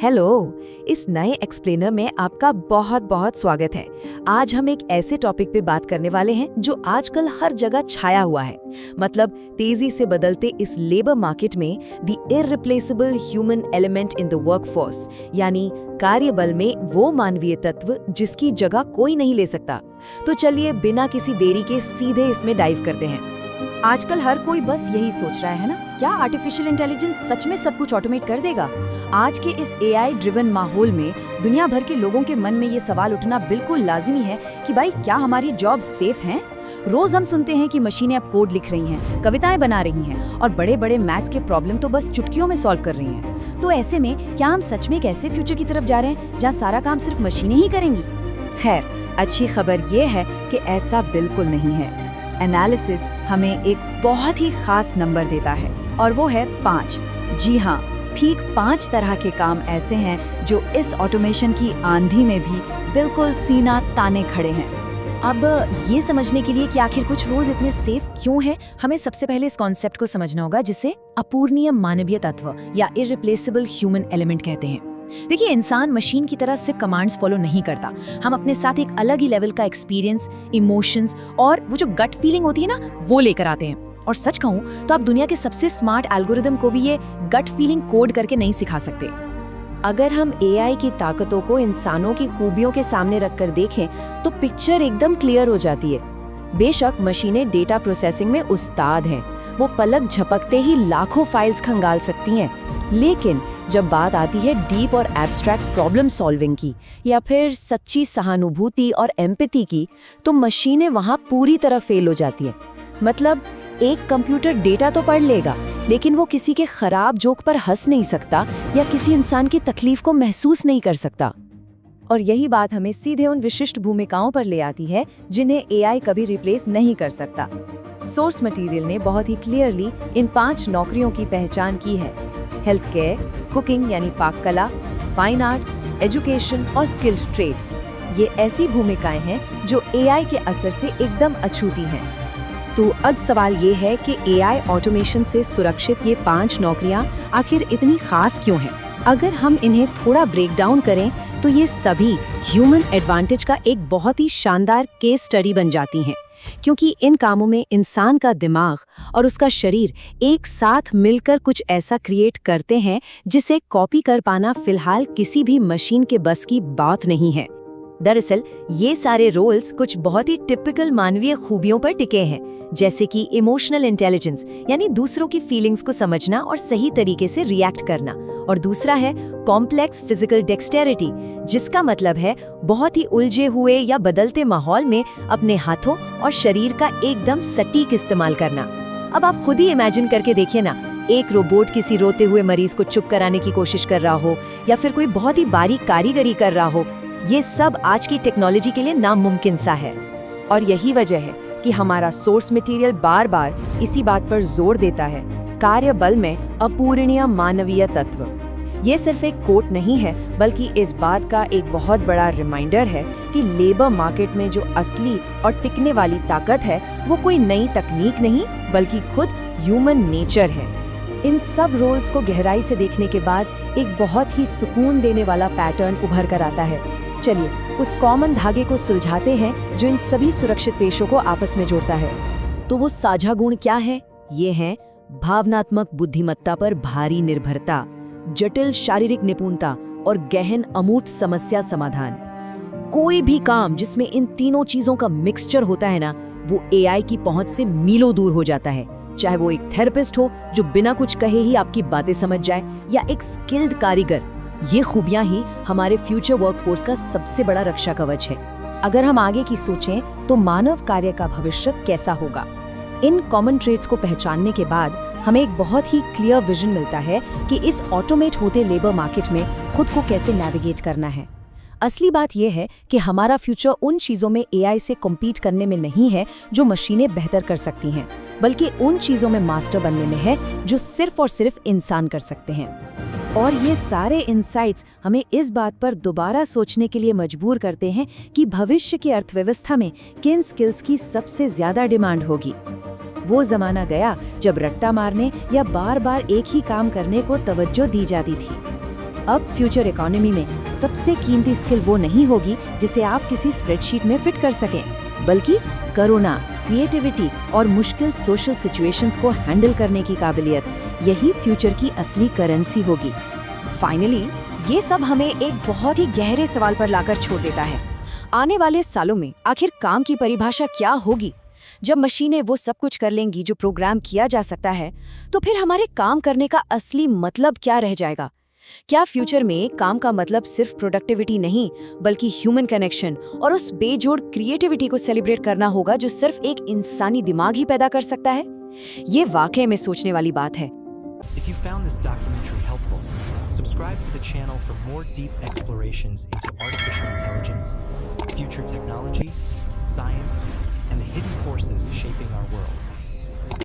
Hello. इस नए explainer में आपका बहुत बहुत स्वागत है। आज हम एक ऐसे टॉपिक पे बात करने वाले हैं जो आजकल हर जगह छाया हुआ है। मतलब तेजी से बदलते इस लेबर मार्केट में the irreplaceable human element in the workforce, यानी कार्यबल में वो मानवीय तत्व जिसकी जगह कोई नहीं ले सकता। तो चलिए बिना किसी देरी के सीधे इसमें डाइव करते हैं। आजकल हर कोई बस यही सोच रहा है ना, क्या आर्टिफिशियल इंटेलिजेंस सच में सब कुछ ऑटोमेट कर देगा? आज के इस एआई ड्रिवन माहौल में दुनिया भर के लोगों के मन में ये सवाल उठना बिल्कुल लाजिमी है कि भाई क्या हमारी जॉब सेफ हैं? रोज हम सुनते हैं कि मशीनें अब कोड लिख रही हैं, कविताएं बना रही हैं और बड़े बड़े मैथ्स के प्रॉब्लम तो बस चुटकियों में सॉल्व कर रही हैं। तो ऐसे में क्या हम सच में एक ऐसे फ्यूचर की तरफ जा रहे हैं जहाँ सारा काम सिर्फ मशीनें ही करेंगी? खैर, अच्छी खबर ये है कि ऐसा बिल्कुल नहीं है। एनालिसिस हमें एक बहुत ही खास नंबर देता है और वो है 5। जी हाँ, ठीक 5 तरह के काम ऐसे हैं जो इस ऑटोमेशन की आंधी में भी बिल्कुल सीना ताने खड़े हैं। अब ये समझने के लिए कि आखिर कुछ रूल्स इतने सेफ क्यों हैं, हमें सबसे पहले इस कॉन्सेप्ट को समझना होगा जिसे अपूर्णीय मानवीय तत्व या इररिप्लेसेबल ह्यूमन एलिमेंट कहते हैं। देखिए, इंसान मशीन की तरह सिर्फ कमांड्स फॉलो नहीं करता। हम अपने साथ एक अलग ही लेवल का एक्सपीरियंस, इमोशंस और वो जो गट फीलिंग होती है ना, वो लेकर आते हैं। और सच कहूँ तो आप दुनिया के सबसे स्मार्ट एल्गोरिदम को भी ये गट फीलिंग कोड करके नहीं सिखा सकते। अगर हम एआई की ताकतों को इंसानों की खूबियों के सामने रखकर देखें तो पिक्चर एकदम क्लियर हो जाती है। बेशक मशीनें डेटा प्रोसेसिंग में उस्ताद हैं, वो पलक झपकते ही लाखों फाइल्स खंगाल सकती हैं, लेकिन जब बात आती है डीप और एब्स्ट्रैक्ट प्रॉब्लम सॉल्विंग की या फिर सच्ची सहानुभूति और एम्पैथी की, तो मशीनें वहां पूरी तरह फेल हो जाती है। मतलब एक कंप्यूटर डेटा तो पढ़ लेगा, लेकिन वो किसी के खराब जोक पर हंस नहीं सकता या किसी इंसान की तकलीफ को महसूस नहीं कर सकता। और यही बात हमें सीधे उन विशिष्ट भूमिकाओं पर ले आती है जिन्हें एआई कभी रिप्लेस नहीं कर सकता। सोर्स मटेरियल ने बहुत ही क्लियरली इन 5 नौकरियों की पहचान की है: हेल्थ केयर, कुकिंग यानी पाक कला, फाइन आर्ट्स, एजुकेशन और स्किल्ड ट्रेड। ये ऐसी भूमिकाएं हैं जो एआई के असर से एकदम अछूती हैं। तो अब सवाल ये है कि एआई ऑटोमेशन से सुरक्षित ये 5 नौकरियां आखिर इतनी खास क्यों हैं? अगर हम इन्हें थोड़ा ब्रेक डाउन करें तो ये सभी ह्यूमन एडवांटेज का एक बहुत ही शानदार केस स्टडी बन जाती हैं, क्योंकि इन कामों में इंसान का दिमाग और उसका शरीर एक साथ मिलकर कुछ ऐसा क्रिएट करते हैं जिसे कॉपी कर पाना फिलहाल किसी भी मशीन के बस की बात नहीं है। दरअसल ये सारे रोल्स कुछ बहुत ही टिपिकल मानवीय खूबियों पर टिके हैं, जैसे कि इमोशनल इंटेलिजेंस यानी दूसरों की फीलिंग्स को समझना और सही तरीके से रिएक्ट करना, और दूसरा है कॉम्प्लेक्स फिजिकल डेक्सटेरिटी, जिसका मतलब है बहुत ही उलझे हुए या बदलते माहौल में अपने हाथों और शरीर का एकदम सटीक इस्तेमाल करना। अब आप खुद ही इमेजिन करके देखिए ना, एक रोबोट किसी रोते हुए मरीज को चुप कराने की कोशिश कर रहा हो या फिर कोई बहुत ही बारीक कारीगरी कर रहा हो। ये सब आज की टेक्नोलॉजी के लिए नामुमकिन सा है। और यही वजह है कि हमारा सोर्स मटेरियल बार बार इसी बात पर जोर देता है: कार्यबल में अपूरणीय मानवीय तत्व। ये सिर्फ एक कोट नहीं है, बल्कि इस बात का एक बहुत बड़ा रिमाइंडर है कि लेबर मार्केट में जो असली और टिकने वाली ताकत है वो कोई नई तकनीक नहीं, बल्कि खुद ह्यूमन नेचर है। इन सब रोल्स को गहराई से देखने के बाद एक बहुत ही सुकून देने वाला पैटर्न उभर कर आता है। चलिए उस कॉमन धागे को सुलझाते हैं जो इन सभी सुरक्षित पेशों को आपस में जोड़ता है। तो वो साझा गुण क्या है? ये है भावनात्मक बुद्धिमत्ता पर भारी निर्भरता, जटिल शारीरिक निपुणता और गहन अमूर्त समस्या समाधान। कोई भी काम जिसमें इन तीनों चीजों का मिक्सचर होता है ना, वो एआई की पहुंच से मीलों दूर हो जाता है। चाहे वो एक थेरेपिस्ट हो जो बिना कुछ कहे ही आपकी बातें समझ जाए, या एक स्किल्ड कारीगर। ये खूबियां ही हमारे फ्यूचर वर्कफोर्स का सबसे बड़ा रक्षा कवच है। अगर हम आगे की सोचें तो मानव कार्य का भविष्य कैसा होगा? इन कॉमन ट्रेड्स को पहचानने के बाद हमें एक बहुत ही क्लियर विजन मिलता है कि इस ऑटोमेट होते लेबर मार्केट में खुद को कैसे नेविगेट करना है। असली बात यह है कि हमारा फ्यूचर उन चीज़ों में एआई से कॉम्पीट करने में नहीं है जो मशीनें बेहतर कर सकती हैं, बल्कि उन चीज़ों में मास्टर बनने में है जो सिर्फ और सिर्फ इंसान कर सकते हैं। और ये सारे इंसाइट्स हमें इस बात पर दोबारा सोचने के लिए मजबूर करते हैं कि भविष्य की अर्थव्यवस्था में किन स्किल्स की सबसे ज्यादा डिमांड होगी। वो जमाना गया जब रट्टा मारने या बार बार एक ही काम करने को तवज्जो दी जाती थी। अब फ्यूचर इकोनॉमी में सबसे कीमती स्किल वो नहीं होगी जिसे आप किसी स्प्रेडशीट में फिट कर सकें, बल्कि कोरोना, क्रिएटिविटी और मुश्किल सोशल सिचुएशंस को हैंडल करने की काबिलियत, यही फ्यूचर की असली करेंसी होगी। फाइनली ये सब हमें एक बहुत ही गहरे सवाल पर लाकर छोड़ देता है। आने वाले सालों में आखिर काम की परिभाषा क्या होगी? जब मशीनें वो सब कुछ कर लेंगी जो प्रोग्राम किया जा सकता है, तो फिर हमारे काम करने का असली मतलब क्या रह जाएगा? क्या फ्यूचर में काम का मतलब सिर्फ प्रोडक्टिविटी नहीं, बल्कि ह्यूमन कनेक्शन और उस बेजोड़ क्रिएटिविटी को सेलिब्रेट करना होगा जो सिर्फ एक इंसानी दिमाग ही पैदा कर सकता है? ये वाकई में सोचने वाली बात है। If you found this documentary helpful, subscribe to the channel for more deep explorations into artificial intelligence, future technology, science, and the hidden forces shaping our world.